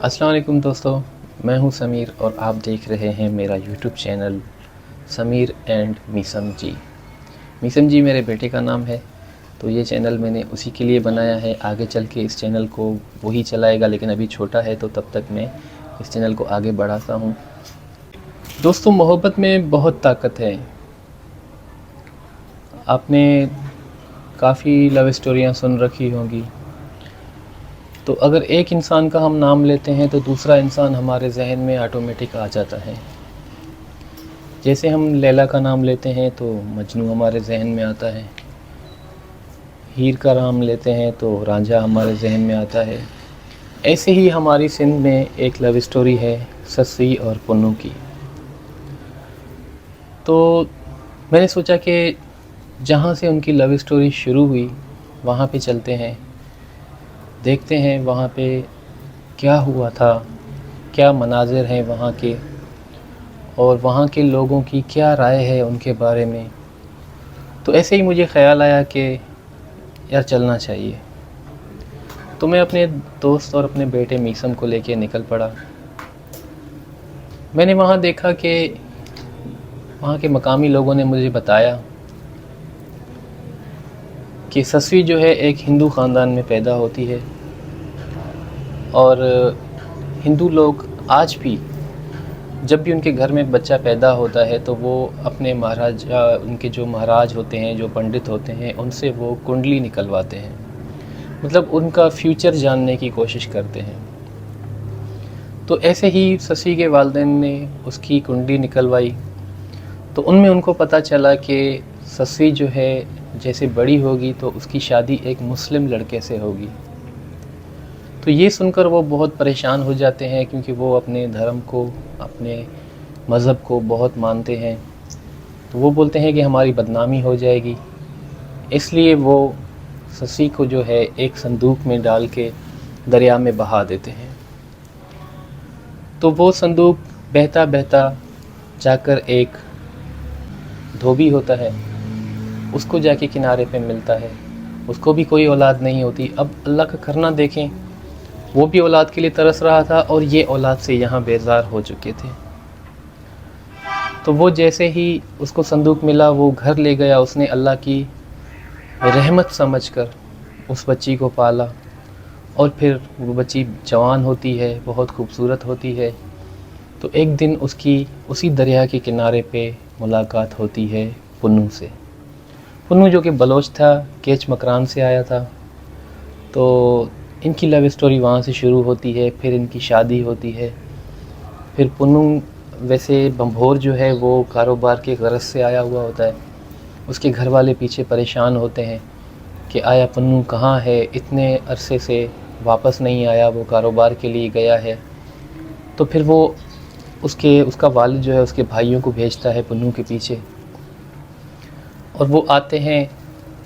अस्सलाम वालेकुम दोस्तों, मैं हूं समीर और आप देख रहे हैं मेरा YouTube channel Sameer and Meesam जी। मीसम जी मेरे बेटे का नाम है, तो ये चैनल मैंने उसी के लिए बनाया है। आगे चल के इस चैनल को वही चलाएगा, लेकिन अभी छोटा है तो तब तक मैं इस चैनल को आगे बढ़ाता हूं। दोस्तों, मोहब्बत में बहुत ताकत है। आपने काफ़ी लव स्टोरियां सुन रखी होंगी। तो अगर एक इंसान का हम नाम लेते हैं तो दूसरा इंसान हमारे जहन में ऑटोमेटिक आ जाता है। जैसे हम लैला का नाम लेते हैं तो मजनू हमारे जहन में आता है। हीर का नाम लेते हैं तो रांझा हमारे जहन में आता है। ऐसे ही हमारी सिंध में एक लव स्टोरी है सस्सी और पुन्नू की। तो मैंने सोचा कि जहाँ से उनकी लव स्टोरी शुरू हुई वहाँ पे चलते हैं, देखते हैं वहाँ पे क्या हुआ था, क्या मनाज़िर हैं वहाँ के, और वहाँ के लोगों की क्या राय है उनके बारे में। तो ऐसे ही मुझे ख़्याल आया कि यार चलना चाहिए। तो मैं अपने दोस्त और अपने बेटे मीसम को लेके निकल पड़ा। मैंने वहाँ देखा कि वहाँ के मकामी लोगों ने मुझे बताया कि सस्वी जो है एक हिंदू ख़ानदान में पैदा होती है, और हिंदू लोग आज भी जब भी उनके घर में बच्चा पैदा होता है तो वो अपने महाराजा, उनके जो महाराज होते हैं, जो पंडित होते हैं, उनसे वो कुंडली निकलवाते हैं। मतलब उनका फ्यूचर जानने की कोशिश करते हैं। तो ऐसे ही ससी के वालिदैन ने उसकी कुंडली निकलवाई, तो उनमें उनको पता चला कि ससी जो है जैसे बड़ी होगी तो उसकी शादी एक मुस्लिम लड़के से होगी। तो ये सुनकर वो बहुत परेशान हो जाते हैं, क्योंकि वो अपने धर्म को, अपने मज़हब को बहुत मानते हैं। तो वो बोलते हैं कि हमारी बदनामी हो जाएगी। इसलिए वो ससी को जो है एक संदूक में डाल के दरिया में बहा देते हैं। तो वो संदूक बहता बहता जाकर एक धोबी होता है, उसको जाके किनारे पे मिलता है। उसको भी कोई औलाद नहीं होती। अब अल्लाह का करना देखें, वो भी औलाद के लिए तरस रहा था और ये औलाद से यहाँ बेजार हो चुके थे। तो वो जैसे ही उसको संदूक मिला वो घर ले गया। उसने अल्लाह की रहमत समझकर उस बच्ची को पाला, और फिर वो बच्ची जवान होती है, बहुत खूबसूरत होती है। तो एक दिन उसकी उसी दरिया के किनारे पे मुलाकात होती है पुन्नू से। पुन्नू जो कि बलोच था, केच मकरान से आया था। तो इनकी लव स्टोरी वहाँ से शुरू होती है, फिर इनकी शादी होती है। फिर पुन्नू वैसे बम्भोर जो है वो कारोबार के गरज से आया हुआ होता है। उसके घर वाले पीछे परेशान होते हैं कि आया पुन्नू कहाँ है, इतने अरसे से वापस नहीं आया, वो कारोबार के लिए गया है। तो फिर वो उसका वालिद जो है उसके भाइयों को भेजता है पुन्नू के पीछे, और वो आते हैं,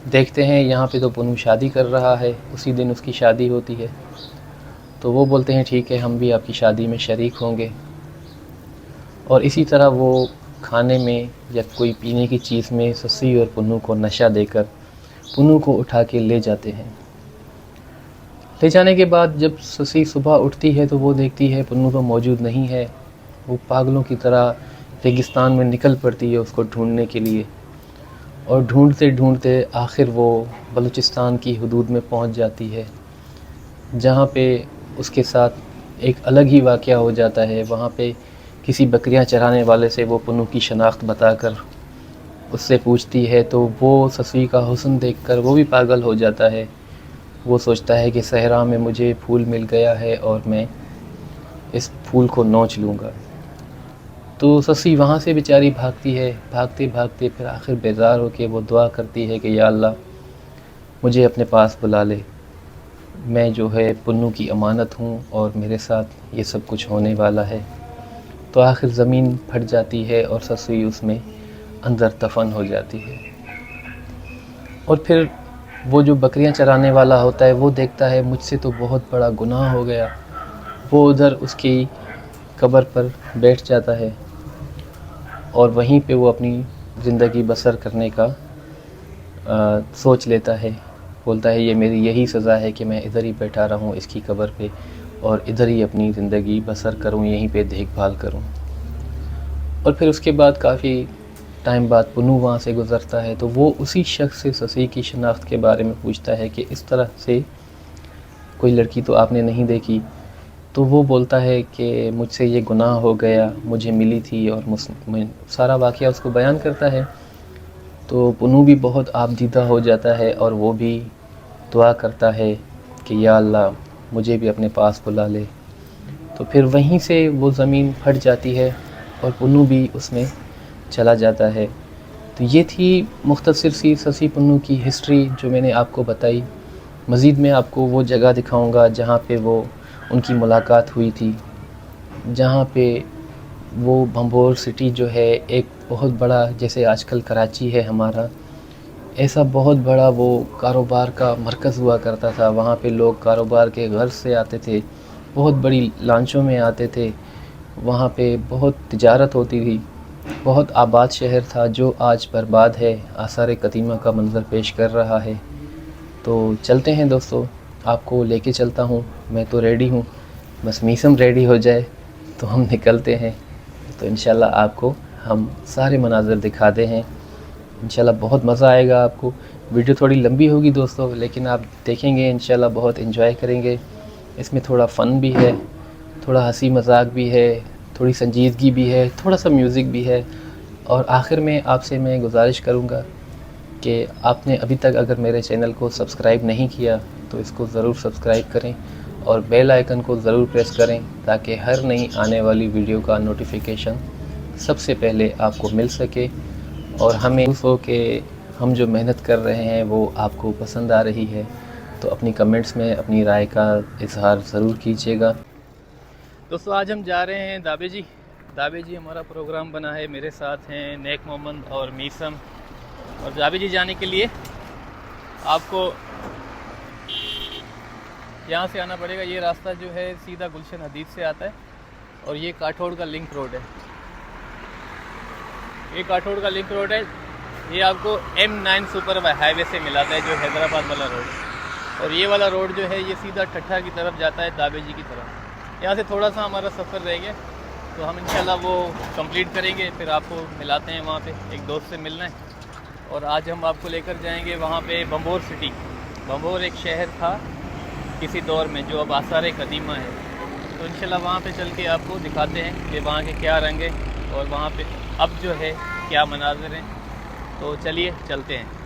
देखते हैं यहाँ पे तो पुन्नू शादी कर रहा है। उसी दिन उसकी शादी होती है। तो वो बोलते हैं ठीक है, हम भी आपकी शादी में शरीक होंगे। और इसी तरह वो खाने में या कोई पीने की चीज़ में ससी और पुन्नू को नशा देकर पुन्नू को उठा के ले जाते हैं। ले जाने के बाद जब ससी सुबह उठती है तो वो देखती है पुन्नू तो मौजूद नहीं है। वो पागलों की तरह रेगिस्तान में निकल पड़ती है उसको ढूंढने के लिए, और ढूंढते ढूंढते आखिर वो बलूचिस्तान की हदूद में पहुंच जाती है, जहाँ पे उसके साथ एक अलग ही वाक़या हो जाता है। वहाँ पे किसी बकरियां चराने वाले से वो पुन्नू की शनाख्त बताकर उससे पूछती है, तो वो ससी का हुस्न देखकर वो भी पागल हो जाता है। वो सोचता है कि सहरा में मुझे फूल मिल गया है और मैं इस फूल को नोच लूँगा। तो ससी वहाँ से बेचारी भागती है, भागते भागते फिर आखिर बेजार होकर वो दुआ करती है कि या अल्लाह मुझे अपने पास बुला ले, मैं जो है पुन्नू की अमानत हूँ और मेरे साथ ये सब कुछ होने वाला है। तो आखिर ज़मीन फट जाती है और ससी उसमें अंदर दफन हो जाती है। और फिर वो जो बकरियां चराने वाला होता है वो देखता है मुझसे तो बहुत बड़ा गुनाह हो गया। वो उधर उसकी कब्र पर बैठ जाता है और वहीं पे वो अपनी ज़िंदगी बसर करने का सोच लेता है। बोलता है ये मेरी यही सज़ा है कि मैं इधर ही बैठा रहूं इसकी कब्र पे, और इधर ही अपनी ज़िंदगी बसर करूं, यहीं पे देखभाल करूं। और फिर उसके बाद काफ़ी टाइम बाद पुन्नू वहाँ से गुज़रता है, तो वो उसी शख्स से शशि की शनाख्त के बारे में पूछता है कि इस तरह से कोई लड़की तो आपने नहीं देखी। तो वो बोलता है कि मुझसे ये गुनाह हो गया, मुझे मिली थी, और मैं सारा वाक़या उसको बयान करता है। तो पुन्नू भी बहुत आबदीदा हो जाता है और वो भी दुआ करता है कि या अल्लाह मुझे भी अपने पास बुला ले। तो फिर वहीं से वो ज़मीन फट जाती है और पुन्नू भी उसमें चला जाता है। तो ये थी मुख्तसर सी शशि पुन्नू की हिस्ट्री जो मैंने आपको बताई। मज़ीद मैं आपको वो जगह दिखाऊंगा जहाँ पे वो उनकी मुलाकात हुई थी, जहाँ पे वो भंबोर सिटी जो है एक बहुत बड़ा, जैसे आजकल कराची है हमारा, ऐसा बहुत बड़ा वो कारोबार का मरकज़ हुआ करता था। वहाँ पे लोग कारोबार के गर्ज से आते थे, बहुत बड़ी लांचों में आते थे, वहाँ पे बहुत तिजारत होती थी। बहुत आबाद शहर था जो आज बर्बाद है, आसार कदीमा का मंज़र पेश कर रहा है। तो चलते हैं दोस्तों, आपको लेके चलता हूँ। मैं तो रेडी हूँ, बस मीसम रेडी हो जाए तो हम निकलते हैं। तो इंशाल्लाह आपको हम सारे मनाज़र दिखाते हैं। इंशाल्लाह बहुत मज़ा आएगा आपको। वीडियो थोड़ी लंबी होगी दोस्तों, लेकिन आप देखेंगे इंशाल्लाह बहुत एंजॉय करेंगे। इसमें थोड़ा फ़न भी है, थोड़ा हंसी मजाक भी है, थोड़ी संजीदगी भी है, थोड़ा सा म्यूज़िक भी है। और आखिर में आपसे मैं गुजारिश करूँगा कि आपने अभी तक अगर मेरे चैनल को सब्सक्राइब नहीं किया तो इसको ज़रूर सब्सक्राइब करें और बेल आइकन को ज़रूर प्रेस करें, ताकि हर नई आने वाली वीडियो का नोटिफिकेशन सबसे पहले आपको मिल सके और हमें हो कि हम जो मेहनत कर रहे हैं वो आपको पसंद आ रही है। तो अपनी कमेंट्स में अपनी राय का इजहार ज़रूर कीजिएगा। दोस्तों आज हम जा रहे हैं दाबे जी हमारा प्रोग्राम बना है। मेरे साथ हैं नेक मोहम्मद और मीसम। और दाबे जी जाने के लिए आपको यहाँ से आना पड़ेगा। ये रास्ता जो है सीधा गुलशन हदीद से आता है और ये काठोड़ का लिंक रोड है। ये काठोड़ का लिंक रोड है, ये आपको M9 सुपर हाईवे से मिलाता है, जो हैदराबाद वाला रोड है। और ये वाला रोड जो है ये सीधा ठट्ठा की तरफ जाता है, दाबे जी की तरफ। यहाँ से थोड़ा सा हमारा सफ़र रह गया, तो हम इंशाल्लाह वो कंप्लीट करेंगे, फिर आपको मिलाते हैं। वहाँ पे एक दोस्त से मिलना है और आज हम आपको लेकर जाएंगे वहाँ पे भंबोर सिटी। भंबोर एक शहर था किसी दौर में जो अब आसार कदीमा है। तो इंशाल्लाह वहाँ पे चल के आपको दिखाते हैं कि वहाँ के क्या रंग है और वहाँ पे अब जो है क्या मनाज़िर हैं। तो चलिए चलते हैं।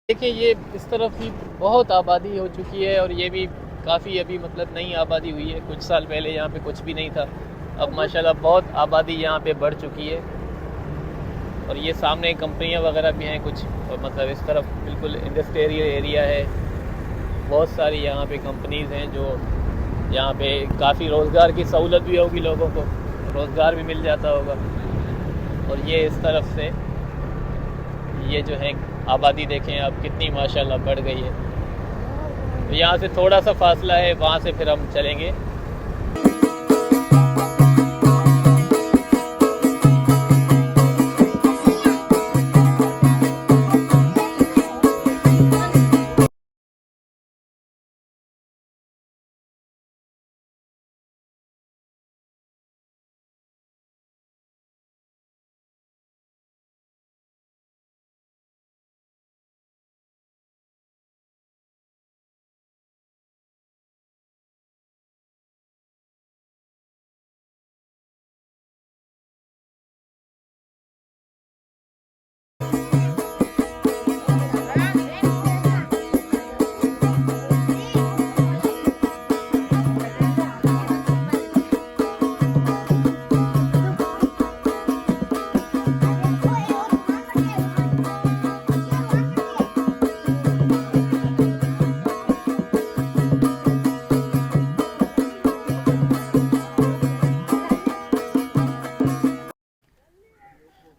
देखिए ये इस तरफ भी बहुत आबादी हो चुकी है और ये भी काफ़ी अभी मतलब नई आबादी हुई है। कुछ साल पहले यहाँ पे कुछ भी नहीं था, अब माशाल्लाह बहुत आबादी यहाँ पे बढ़ चुकी है। और ये सामने कंपनियाँ वगैरह भी हैं कुछ, और मतलब इस तरफ बिल्कुल इंडस्ट्रियल एरिया है। बहुत सारी यहाँ पे कंपनीज़ हैं जो यहाँ पे काफ़ी रोज़गार की सहूलत भी होगी, लोगों को रोज़गार भी मिल जाता होगा। और ये इस तरफ से ये जो है आबादी देखें आप कितनी माशाल्लाह बढ़ गई है। तो यहाँ से थोड़ा सा फासला है, वहाँ से फिर हम चलेंगे।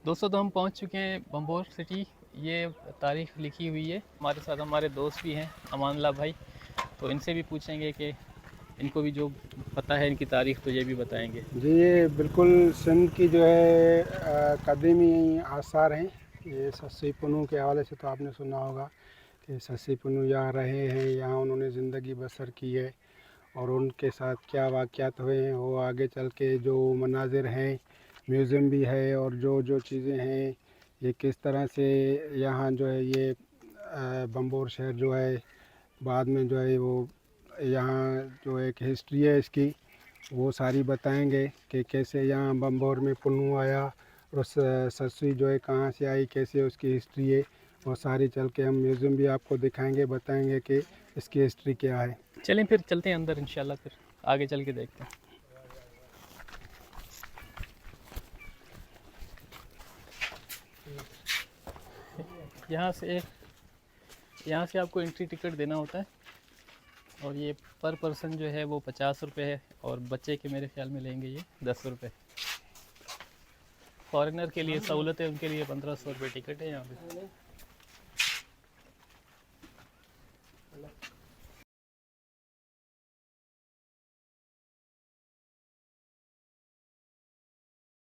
दोस्तों, तो हम पहुंच चुके हैं बम्बोर सिटी। ये तारीख लिखी हुई है। हमारे साथ हमारे दोस्त भी हैं, अमानल्ला भाई। तो इनसे भी पूछेंगे कि इनको भी जो पता है इनकी तारीख, तो ये भी बताएंगे। जी, ये बिल्कुल सिंध की जो है कदीमी आसार हैं। ये सस्सी पुनू के हवाले से तो आपने सुना होगा कि सस्सी पुनू यहाँ रहे हैं, यहाँ उन्होंने ज़िंदगी बसर की है और उनके साथ क्या वाक़यात हुए हैं वो आगे चल के जो मनाजिर हैं, म्यूज़ियम भी है और जो जो चीज़ें हैं, ये किस तरह से यहाँ जो है ये बम्बोर शहर जो है बाद में जो है वो यहाँ जो एक हिस्ट्री है इसकी, वो सारी बताएंगे कि कैसे यहाँ बम्बोर में पुन्नू आया और सस्सी जो है कहाँ से आई, कैसे उसकी हिस्ट्री है। और सारी चल के हम म्यूज़ियम भी आपको दिखाएंगे, बताएंगे कि इसकी हिस्ट्री क्या है। चलें फिर चलते हैं अंदर, इंशाल्लाह फिर आगे चल के देखते हैं। यहाँ से आपको एंट्री टिकट देना होता है और ये पर पर्सन जो है वो 50 रुपये है और बच्चे के मेरे ख्याल में लेंगे ये 10 रुपये। फॉरेनर के लिए सहूलत है, उनके लिए 1500 रुपये टिकट है यहाँ पे।